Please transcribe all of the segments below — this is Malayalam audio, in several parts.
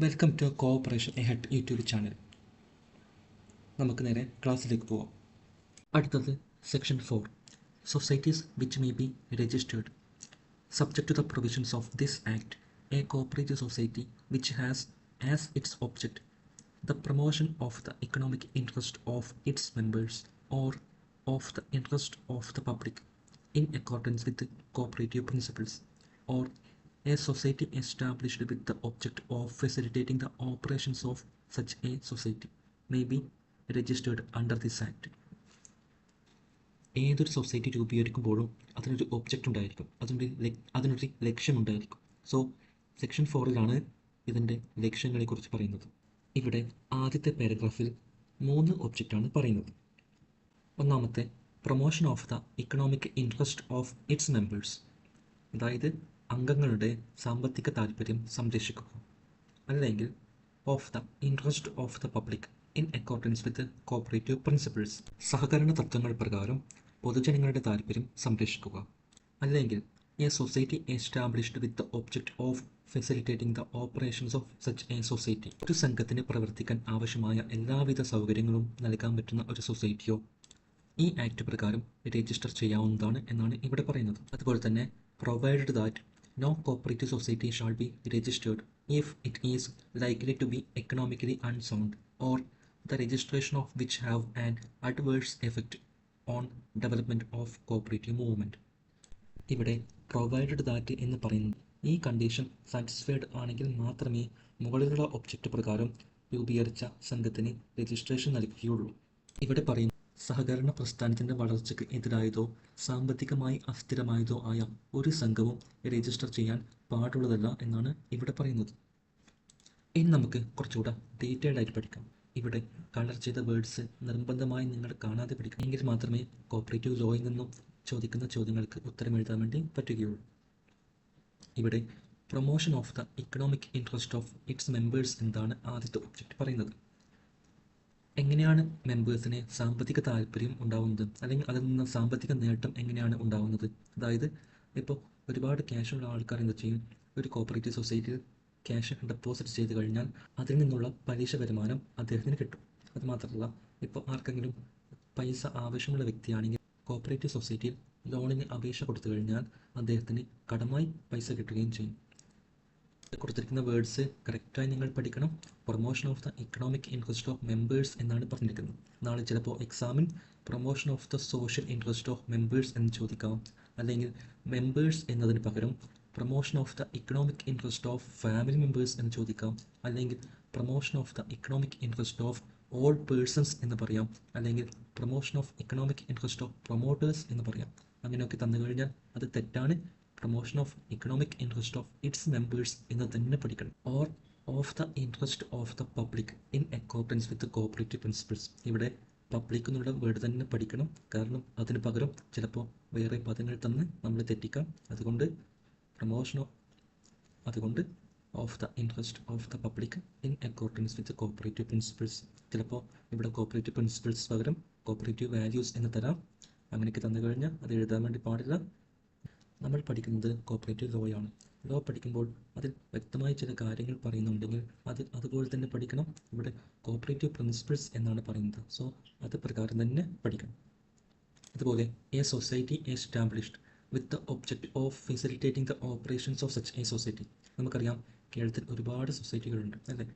Welcome to cooperation ahead YouTube channel. നമുക്ക് നേരെ ക്ലാസ്സിലേക്ക് പോവാം. അടുത്തത് section 4, societies which may be registered. Subject to the provisions of this Act, a cooperative society which has as its object the promotion of the economic interest of its members or of the interest of the public in accordance with the cooperative principles, or a society established with the object of facilitating the operations of such a society may be registered under this Act. ഏതൊരു സൊസൈറ്റി രൂപീകരിക്കുമ്പോഴും അതിനൊരു ഒബ്ജക്റ്റ് ഉണ്ടായിരിക്കും, അതിനൊരു ലക്ഷ്യമുണ്ടായിരിക്കും. സോ സെക്ഷൻ 4 ഇതിൻ്റെ ലക്ഷ്യങ്ങളെക്കുറിച്ച് പറയുന്നത്. ഇവിടെ ആദ്യത്തെ പാരഗ്രാഫിൽ 3 ഒബ്ജക്റ്റാണ് പറയുന്നത്. ഒന്നാമത്തെ, promotion of the economic interest of it's members, അതായത് അംഗങ്ങളുടെ സാമ്പത്തിക താൽപ്പര്യം സംരക്ഷിക്കുക, അല്ലെങ്കിൽ of the interest of the public in accordance with cooperative principles, സഹകരണ തത്വങ്ങൾ പ്രകാരം പൊതുജനങ്ങളുടെ താൽപ്പര്യം സംരക്ഷിക്കുക, അല്ലെങ്കിൽ A society established with the object of facilitating the operations of such A society, ഒരു സംഘത്തിന് പ്രവർത്തിക്കാൻ ആവശ്യമായ എല്ലാവിധ സൗകര്യങ്ങളും നൽകാൻ പറ്റുന്ന ഒരു സൊസൈറ്റിയോ ഈ ആക്ട് പ്രകാരം രജിസ്റ്റർ ചെയ്യാവുന്നതാണ് എന്നാണ് ഇവിടെ പറയുന്നത്. അതുപോലെ തന്നെ provided that no cooperative society shall be registered if it is likely to be economically unsound or the registration of which have an adverse effect on development of cooperative movement. ഇവിടെ പ്രൊവൈഡഡ് ദാറ്റ് എന്ന് പറയുന്നത് ഈ കണ്ടീഷൻ സാറ്റിസ്ഫൈഡ് ആണെങ്കിൽ മാത്രമേ മുകളിലുള്ള ഒബ്ജക്റ്റ് പ്രകാരം രൂപീകരിച്ച സംഘത്തിന് രജിസ്ട്രേഷൻ നൽകുകയുള്ളൂ. ഇവിടെ പറയുന്നു, സഹകരണ പ്രസ്ഥാനത്തിൻ്റെ വളർച്ചയ്ക്ക് എതിരായതോ സാമ്പത്തികമായി അസ്ഥിരമായതോ ആയ ഒരു സംഘവും രജിസ്റ്റർ ചെയ്യാൻ പാടുള്ളതല്ല എന്നാണ് ഇവിടെ പറയുന്നത്. ഇനി നമുക്ക് കുറച്ചുകൂടെ ഡീറ്റെയിൽഡ് ആയിട്ട് പഠിക്കാം. ഇവിടെ കളർ ചെയ്ത വേർഡ്സ് നിർബന്ധമായി നിങ്ങൾ കാണാതെ പഠിക്കണം, എങ്കിൽ മാത്രമേ കോപ്പറേറ്റീവ് ലോയിൽ നിന്നും ചോദിക്കുന്ന ചോദ്യങ്ങൾക്ക് ഉത്തരം എഴുതാൻ വേണ്ടി പറ്റുകയുള്ളൂ. ഇവിടെ promotion of the economic interest of it's members എന്താണ് ആദ്യത്തെ ഒബ്ജക്റ്റ് പറയുന്നത്. എങ്ങനെയാണ് മെമ്പേഴ്സിന് സാമ്പത്തിക താല്പര്യം ഉണ്ടാവുന്നത്, അല്ലെങ്കിൽ അതിൽ നിന്ന് സാമ്പത്തിക നേട്ടം എങ്ങനെയാണ് ഉണ്ടാവുന്നത്. അതായത് ഇപ്പോൾ ഒരുപാട് ക്യാഷുള്ള ആൾക്കാർ എന്ത് ചെയ്യും, ഒരു കോപ്പറേറ്റീവ് സൊസൈറ്റിയിൽ ക്യാഷ് ഡെപ്പോസിറ്റ് ചെയ്ത് കഴിഞ്ഞാൽ അതിൽ നിന്നുള്ള പലിശ വരുമാനം അദ്ദേഹത്തിന് കിട്ടും. അതുമാത്രമല്ല, ഇപ്പോൾ ആർക്കെങ്കിലും പൈസ ആവശ്യമുള്ള വ്യക്തിയാണെങ്കിൽ കോപ്പറേറ്റീവ് സൊസൈറ്റിയിൽ ലോണിന് അപേക്ഷ കൊടുത്തു കഴിഞ്ഞാൽ അദ്ദേഹത്തിന് കടമായി പൈസ കിട്ടുകയും ചെയ്യും. കൊടുത്തിരിക്കുന്ന വേർഡ്സ് കറക്റ്റായി നിങ്ങൾ പഠിക്കണം. Promotion of the economic interest of members എന്നാണ് പറഞ്ഞിരിക്കുന്നത്. നാളെ ചിലപ്പോൾ എക്സാമിൻ promotion of the social interest of members എന്ന് ചോദിക്കാം, അല്ലെങ്കിൽ മെമ്പേഴ്സ് എന്നതിന് പകരം promotion of the economic interest of family members എന്ന് ചോദിക്കാം, അല്ലെങ്കിൽ promotion of the economic interest of all persons എന്ന് പറയാം, അല്ലെങ്കിൽ promotion of economic interest of promoters എന്ന് പറയാം. അങ്ങനെയൊക്കെ തന്നു കഴിഞ്ഞാൽ അത് തെറ്റാണ്. Promotion of economic interest of it's members എന്ന് തന്നെ പഠിക്കണം. Or of the interest of the public in accordance with cooperative principles. ഇവിടെ പബ്ലിക് എന്നുള്ള വേർഡ് തന്നെ പഠിക്കണം, കാരണം അതിന് പകരം ചിലപ്പോൾ വേറെ പദങ്ങൾ തന്ന് നമ്മൾ തെറ്റിക്കാം. അതുകൊണ്ട് of the interest of the public in accordance with cooperative principles. ചിലപ്പോൾ ഇവിടെ കോപ്പറേറ്റീവ് പ്രിൻസിപ്പിൾസ് പകരം കോപ്പറേറ്റീവ് വാല്യൂസ് എന്ന് തരാം. അങ്ങനെയൊക്കെ തന്നു കഴിഞ്ഞാൽ അത് എഴുതാൻ വേണ്ടി പാടില്ല. നമ്മൾ പഠിക്കുന്നത് കോപ്പറേറ്റീവ് ലോയാണ്. ലോ പഠിക്കുമ്പോൾ അതിൽ വ്യക്തമായി ചില കാര്യങ്ങൾ പറയുന്നുണ്ടെങ്കിൽ അതുപോലെ തന്നെ പഠിക്കണം. ഇവിടെ കോപ്പറേറ്റീവ് പ്രിൻസിപ്പിൾസ് എന്നാണ് പറയുന്നത്, സോ അത് പ്രകാരം തന്നെ പഠിക്കണം. അതുപോലെ A society established with the object of facilitating the operations of such A society. നമുക്കറിയാം, കേരളത്തിൽ ഒരുപാട് സൊസൈറ്റികളുണ്ട് അല്ലേ.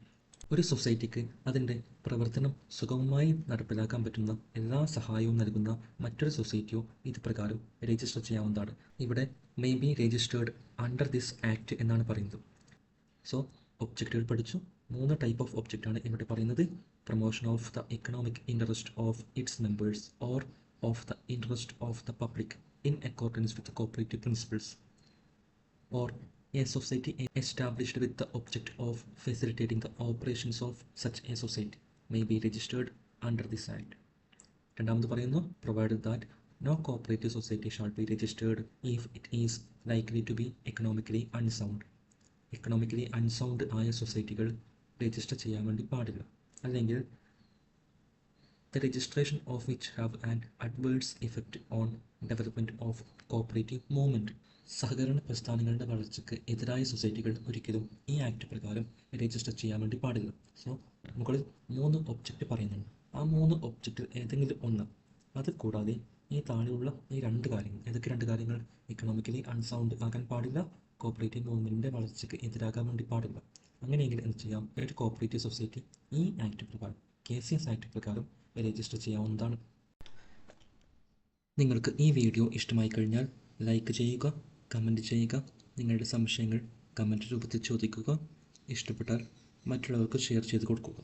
ഒരു സൊസൈറ്റിക്ക് അതിൻ്റെ പ്രവർത്തനം സുഗമമായി നടപ്പിലാക്കാൻ പറ്റുന്ന എല്ലാ സഹായവും നൽകുന്ന മറ്റൊരു സൊസൈറ്റിയോ ഇത് പ്രകാരം രജിസ്റ്റർ ചെയ്യാവുന്നതാണ്. ഇവിടെ may be registered under this act എന്നാണ് പറയുന്നത്. സോ ഒബ്ജക്റ്റുകൾ പഠിച്ചു. 3 ടൈപ്പ് ഓഫ് ഒബ്ജക്റ്റാണ് ഇവിടെ പറയുന്നത്. Promotion of the economic interest of it's members or of the interest of the public in accordance with cooperative principles, or a society established with the object of facilitating the operations of such a society may be registered under this Act. രണ്ടാമത് പറയുന്നു, provided that no cooperative society shall be registered if it is likely to be economically unsound. Economically unsound ആയ സൊസൈറ്റികൾ രജിസ്റ്റർ ചെയ്യാൻ വേണ്ടി പാടില്ല, അല്ലെങ്കിൽ the registration of which have an adverse effect on development of cooperative movement. സഹകരണ പ്രസ്ഥാനങ്ങളുടെ വളർച്ചയ്ക്ക് എതിരായ സൊസൈറ്റികൾ ഒരിക്കലും ഈ ആക്ട് പ്രകാരം രജിസ്റ്റർ ചെയ്യാൻ വേണ്ടി പാടില്ല. സോ മുകളിൽ 3 ഒബ്ജക്റ്റ് പറയുന്നുണ്ട്. ആ 3 ഒബ്ജക്റ്റിൽ ഏതെങ്കിലും ഒന്ന്, അത് കൂടാതെ ഈ താഴെയുള്ള ഈ 2 കാര്യങ്ങൾ, ഏതൊക്കെ 2 കാര്യങ്ങൾ? ഇക്കണോമിക്കലി അൺസൗണ്ട് ആകാൻ പാടില്ല, കോപ്പറേറ്റീവ് മൂവ്മെൻറ്റിൻ്റെ വളർച്ചയ്ക്ക് എതിരാകാൻ വേണ്ടി പാടില്ല. അങ്ങനെയെങ്കിൽ എന്ത് ചെയ്യാം? ഒരു കോപ്പറേറ്റീവ് സൊസൈറ്റി ഈ ആക്ട് പ്രകാരം, KCS ആക്ട് പ്രകാരം രജിസ്റ്റർ ചെയ്യാവുന്നതാണ്. നിങ്ങൾക്ക് ഈ വീഡിയോ ഇഷ്ടമായി കഴിഞ്ഞാൽ ലൈക്ക് ചെയ്യുക, കമൻറ്റ് ചെയ്യുക, നിങ്ങളുടെ സംശയങ്ങൾ കമൻറ്റ് രൂപത്തിൽ ചോദിക്കുക, ഇഷ്ടപ്പെട്ടാൽ മറ്റുള്ളവർക്ക് ഷെയർ ചെയ്ത് കൊടുക്കുക.